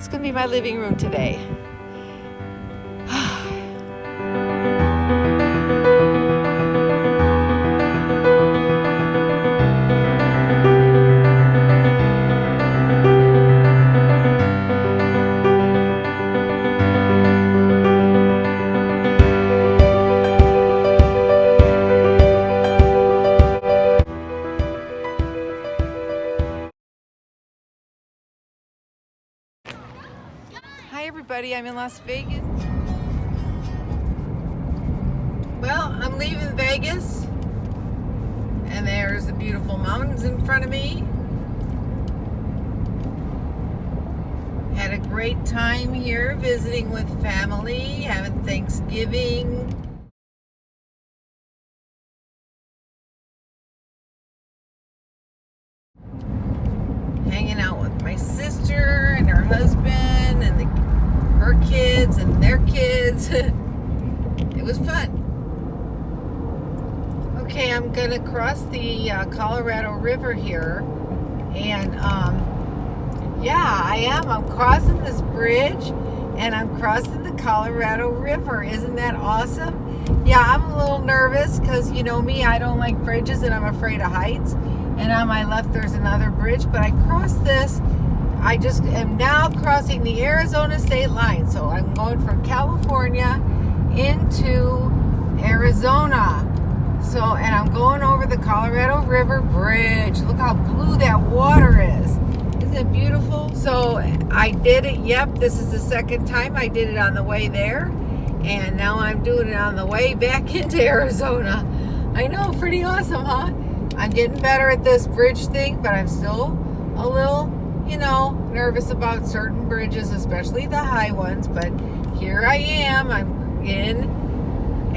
It's gonna be my living room today. Hi everybody, I'm in Las Vegas. Well, I'm leaving Vegas and there's the beautiful mountains in front of me. Had a great time here visiting with family, having Thanksgiving. Hanging out with my sister and her husband and her kids and their kids. It was fun. Okay, I'm gonna cross the Colorado River here, and yeah, I am. I'm crossing this bridge, and I'm crossing the Colorado River. Isn't that awesome? Yeah, I'm a little nervous because you know me, I don't like bridges and I'm afraid of heights. And on my left there's another bridge, but I crossed this. I just am now crossing the Arizona state line. So I'm going from California into Arizona. So, and I'm going over the Colorado River Bridge. Look how blue that water is. Isn't it beautiful? So I did it. Yep, this is the second time I did it on the way there. And now I'm doing it on the way back into Arizona. I know, pretty awesome, huh? I'm getting better at this bridge thing, but I'm still a little, you know, nervous about certain bridges, especially the high ones. But here I am. I'm in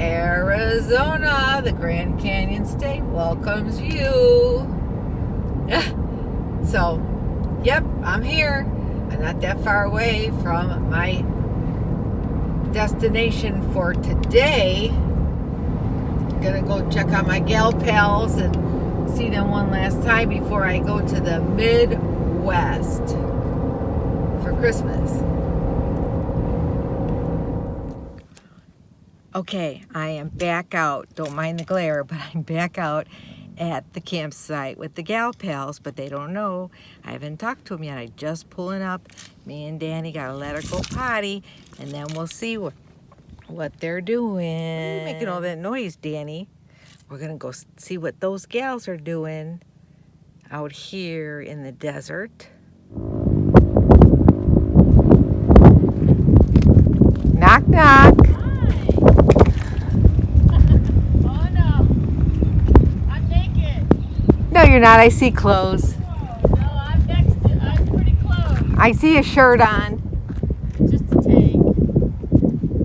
Arizona. The Grand Canyon State welcomes you. So, yep, I'm here. I'm not that far away from my destination for today. I'm gonna go check on my gal pals and see them one last time before I go to the Midwest for Christmas. Okay, I am back out. Don't mind the glare, but I'm back out at the campsite with the gal pals, but they don't know. I haven't talked to them yet. I just pulling up. Me and Danny gotta let her go potty, and then we'll see what they're doing. Why are you making all that noise, Danny? We're gonna go see what those gals are doing out here in the desert. Knock, knock. Hi. Oh no, I'm naked. No, you're not. I see clothes. Oh, no, I'm pretty close. I see a shirt on. Just a tank.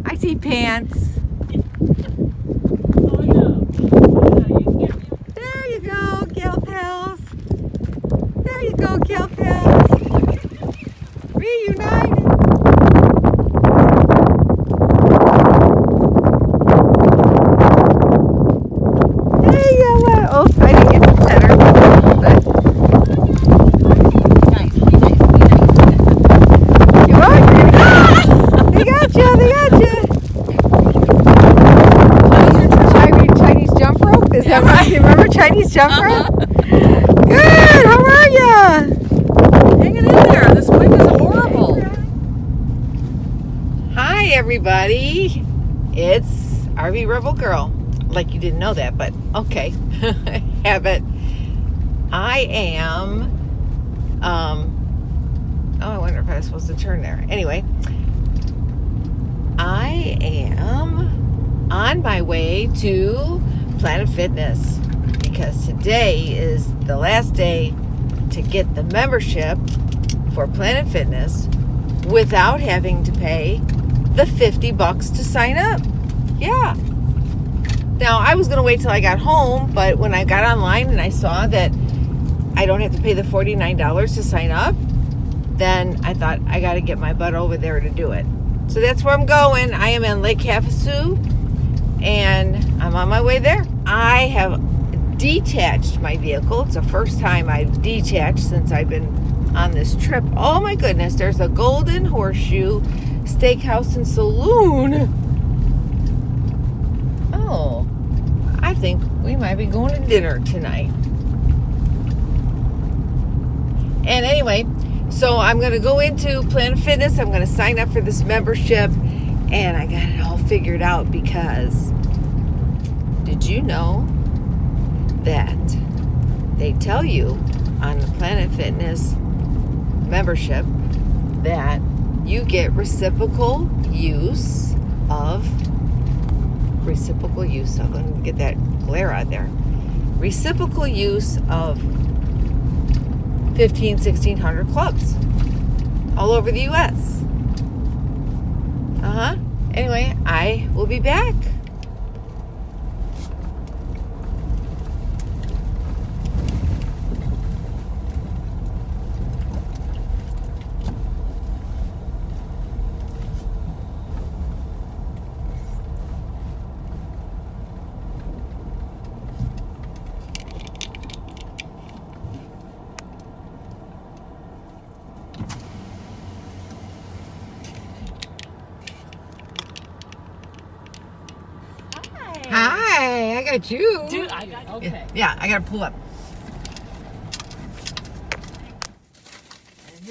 I see pants. Oh no. There you go, gal pals. There you go, gal pals. Reunited. There you go. Oh, I didn't get to pet her. But you are. They got you. They got you. Chinese jump rope? Is that right? You remember Chinese jump rope? Good. How are ya? Hanging in there. This wind is horrible. Hi, everybody. It's RVrebel Girl. Like you didn't know that, but okay. Have it. I am. Oh, I wonder if I was supposed to turn there. Anyway, I am on my way to Planet Fitness because today is the last day to get the membership for Planet Fitness without having to pay the $50 to sign up. Yeah. Now, I was going to wait till I got home, but when I got online and I saw that I don't have to pay the $49 to sign up, then I thought I got to get my butt over there to do it. So that's where I'm going. I am in Lake Havasu, and I'm on my way there. I have detached my vehicle. It's the first time I've detached since I've been on this trip. Oh my goodness, there's a Golden Horseshoe Steakhouse and Saloon. Oh, I think we might be going to dinner tonight. And anyway, so I'm going to go into Planet Fitness. I'm going to sign up for this membership. And I got it all figured out because did you know that they tell you on the Planet Fitness membership that you get reciprocal use of, let me get that glare out there, reciprocal use of 1,600 clubs all over the U.S. Anyway, I will be back. Hi, I got you. Dude, I got okay. Yeah, I gotta pull up.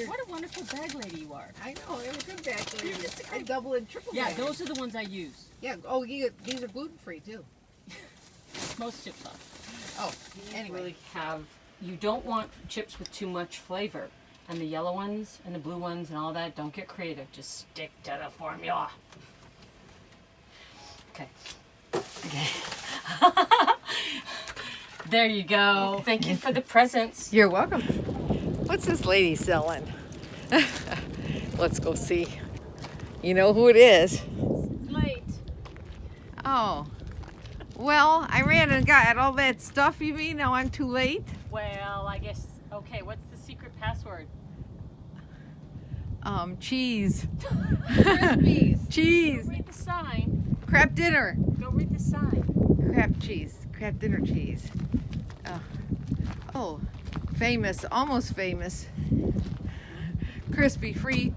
What a wonderful bag lady you are. I know, it was a good bag lady. I double and triple Yeah, bag. those are the ones I use. Yeah, these are gluten free too. Most chips are. Oh, anyway. Really you don't want chips with too much flavor. And the yellow ones and the blue ones and all that, don't get creative. Just stick to the formula. Okay. There you go. Thank you for the presents. You're welcome. What's this lady selling? Let's go see. You know who it is. Late. Oh. Well, I ran and got all that stuff, you mean? Now I'm too late? Well, I guess, okay, what's the secret password? Cheese. Crispies. Cheese. Read the sign. Crab dinner. Go read the sign. Crab cheese. Crab dinner cheese. Oh, famous. Almost famous. Crispy. Free.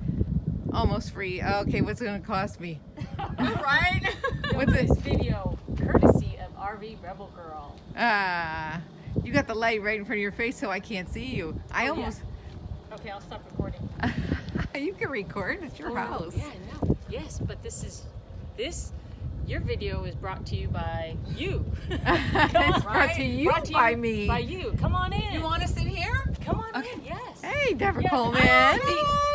Almost free. Okay, what's it going to cost me? Right? What's this it? video courtesy of RVrebel Girl. You got the light right in front of your face so I can't see you. I almost... Yeah. Okay, I'll stop recording. You can record. It's your house. No. Yeah, I know. Yes, but your video is brought to you by you. It's brought to you by me. By you. Come on in. You want to sit here? Come on in, yes. Hey, Deborah Yeah, Coleman.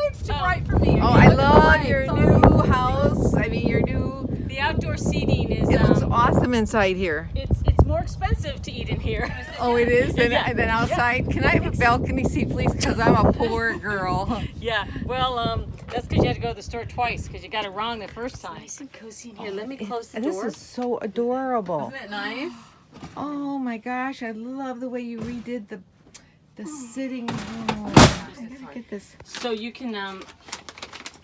It's too bright for me. Oh, I love your new house. I mean, your new... The outdoor seating is... It looks awesome inside here. It's more expensive to eat in here. Oh, it is? Than Yeah. outside? Can I have a balcony seat, please? Because I'm a poor girl. Yeah, well, that's because you had to go to the store twice because you got it wrong the first time. Nice and cozy in here. Let me close the door. This is so adorable. Isn't it nice? Oh my gosh, I love the way you redid the sitting room. I gotta get this. So you can,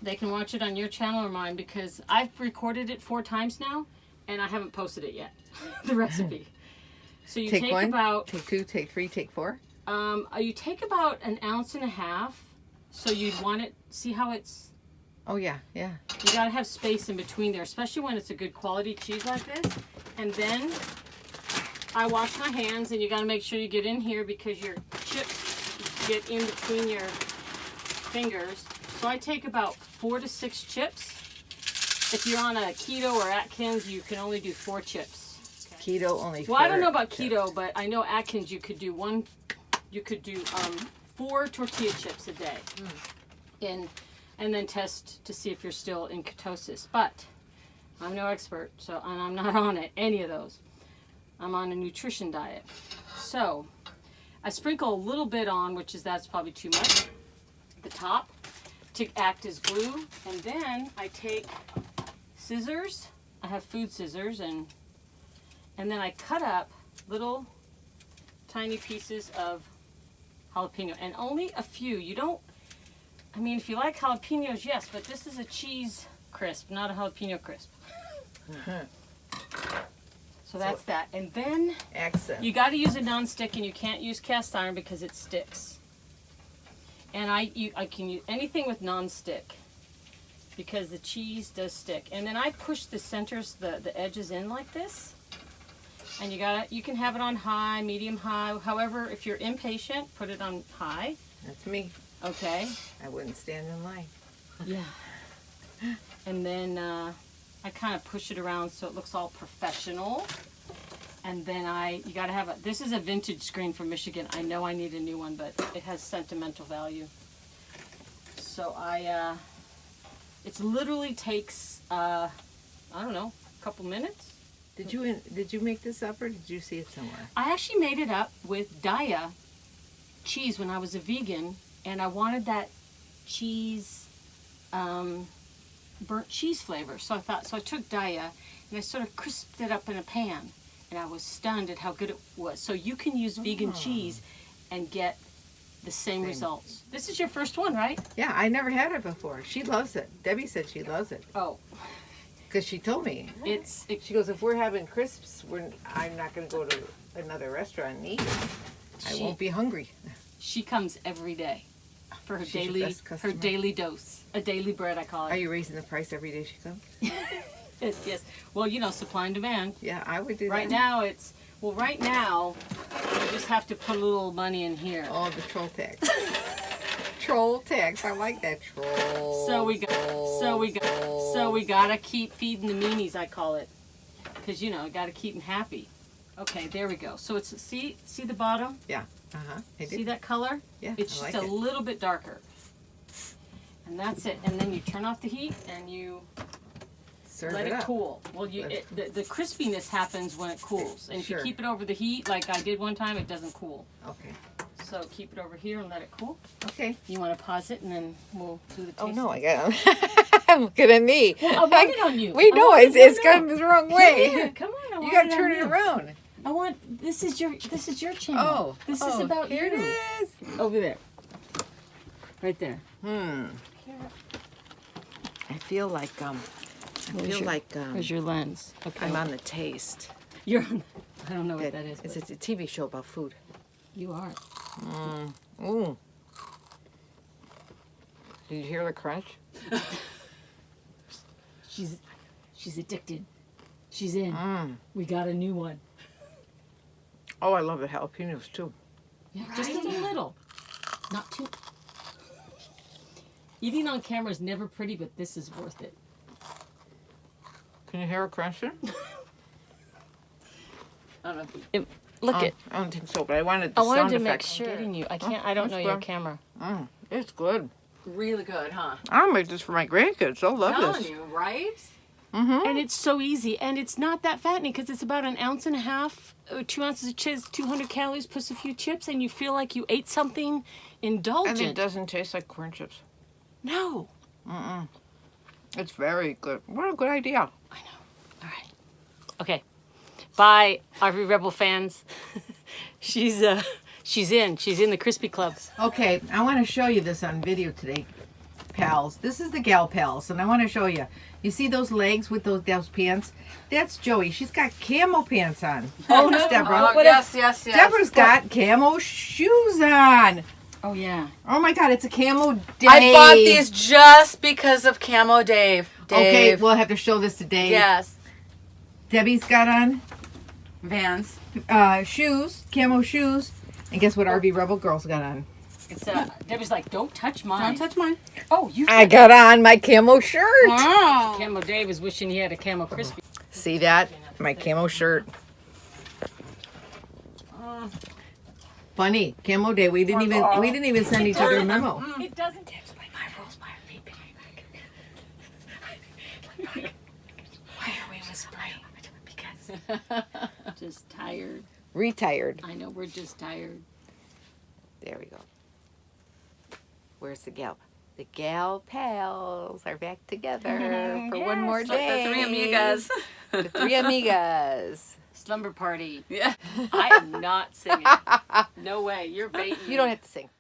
they can watch it on your channel or mine because I've recorded it 4 times now and I haven't posted it yet, the recipe. So you take one, about... Take 2, take 3, take 4? You take about 1.5 ounces. So you'd want it, see how it's... Oh yeah, yeah. You gotta have space in between there, especially when it's a good quality cheese like this. And then I wash my hands, and you gotta make sure you get in here because your chips get in between your fingers. So I take about 4 to 6 chips. If you're on a keto or Atkins, you can only do 4 chips. Keto only 4. Well, I don't know about keto, but I know Atkins you could do 4 tortilla chips a day. And then test to see if you're still in ketosis. But I'm no expert, so and I'm not on any of those. I'm on a nutrition diet. So I sprinkle a little bit on, that's probably too much, the top, to act as glue. And then I take scissors. I have food scissors, and then I cut up little tiny pieces of jalapeno, and only a few. You don't, I mean, if you like jalapenos, yes, but this is a cheese crisp, not a jalapeno crisp. So that's that. And then accent. You got to use a nonstick, and you can't use cast iron because it sticks. And I can use anything with non-stick because the cheese does stick. And then I push the centers, the edges in like this. And you can have it on high, medium high. However, if you're impatient, put it on high. That's me. Okay. I wouldn't stand in line. Yeah. And then I kind of push it around so it looks all professional. And then you gotta have this is a vintage screen from Michigan. I know I need a new one, but it has sentimental value. So it literally takes, I don't know, a couple minutes. Did you make this up or did you see it somewhere? I actually made it up with Daiya cheese when I was a vegan, and I wanted that cheese, burnt cheese flavor. So I took Daiya and I sort of crisped it up in a pan, and I was stunned at how good it was. So you can use vegan cheese and get the same results. This is your first one, right? Yeah, I never had it before. She loves it. Debbie said she loves it. Oh. Because she told me. She goes, if we're having crisps, I'm not going to go to another restaurant and eat it. I won't be hungry. She comes every day for her daily dose. A daily bread, I call it. Are you raising the price every day she comes? Yes. Well, supply and demand. Yeah, I would do right that. Right now, you just have to put a little money in here. Oh, the troll tax. Troll tax. I like that troll. So we gotta keep feeding the meanies, I call it, because gotta keep them happy. Okay, there we go. So it's see the bottom. Yeah. See that color? Yeah. It's just a little bit darker, and that's it. And then you turn off the heat and you let it cool. Well, the crispiness happens when it cools, and if you keep it over the heat, like I did one time, it doesn't cool. Okay. So keep it over here and let it cool. Okay. You want to pause it and then we'll do the taste. Oh no, I got I'm looking at me. I want it on you. We know it's going the wrong way. Yeah, come on, you gotta turn it around. This is your channel. Oh. This is about here you. It is. Over there. Right there. I feel like Where's your lens? Okay. I'm on the taste. You're on. I don't know what that is. It's a TV show about food. You are. Ooh. Did you hear the crunch? She's addicted. She's in. We got a new one. Oh, I love the jalapenos too. Yeah, just a little. Not too. Eating on camera is never pretty, but this is worth it. Can you hear it crunching? I don't know. Look it. I don't think so, but I wanted the sound to make effect. sure. I'm getting you. I can't. I don't know your camera. It's good. Really good, huh? I'll make this for my grandkids. They'll love Telling this. you, right? And it's so easy, and it's not that fattening because it's about 1.5 ounces, 2 ounces of chips, 200 calories plus a few chips, and you feel like you ate something indulgent. And it doesn't taste like corn chips. No. It's very good. What a good idea. I know. All right. Okay. Bye, RVrebel fans. She's in the Crispy Club. Okay, I want to show you this on video today, pals. This is the gal pals, and I want to show you. You see those legs with those pants? That's Joey. She's got camo pants on. Oh, no, Deborah. Yes. Deborah's got camo shoes on. Oh, yeah. Oh, my God. It's a camo Dave. I bought these just because of Camo Dave. Okay, we'll have to show this to Dave. Yes. Debbie's got on Vans. shoes, camo shoes. And guess what RVrebel Girl's got on? It's Debbie's like, don't touch mine. Don't touch mine. Oh, you. I got on my camo shirt. Oh. Camo Dave is wishing he had a camo crispy. See that? My camo shirt. Funny, camo day. We didn't even send each other a memo. It doesn't taste like my rules, my feet. Why are we whispering? Because just tired. Retired. I know, we're just tired. There we go. Where's the gal? The gal pals are back together for one more day. The three amigas. The three amigas. Slumber party. Yeah. I am not singing. No way. You're baiting me. You don't have to sing.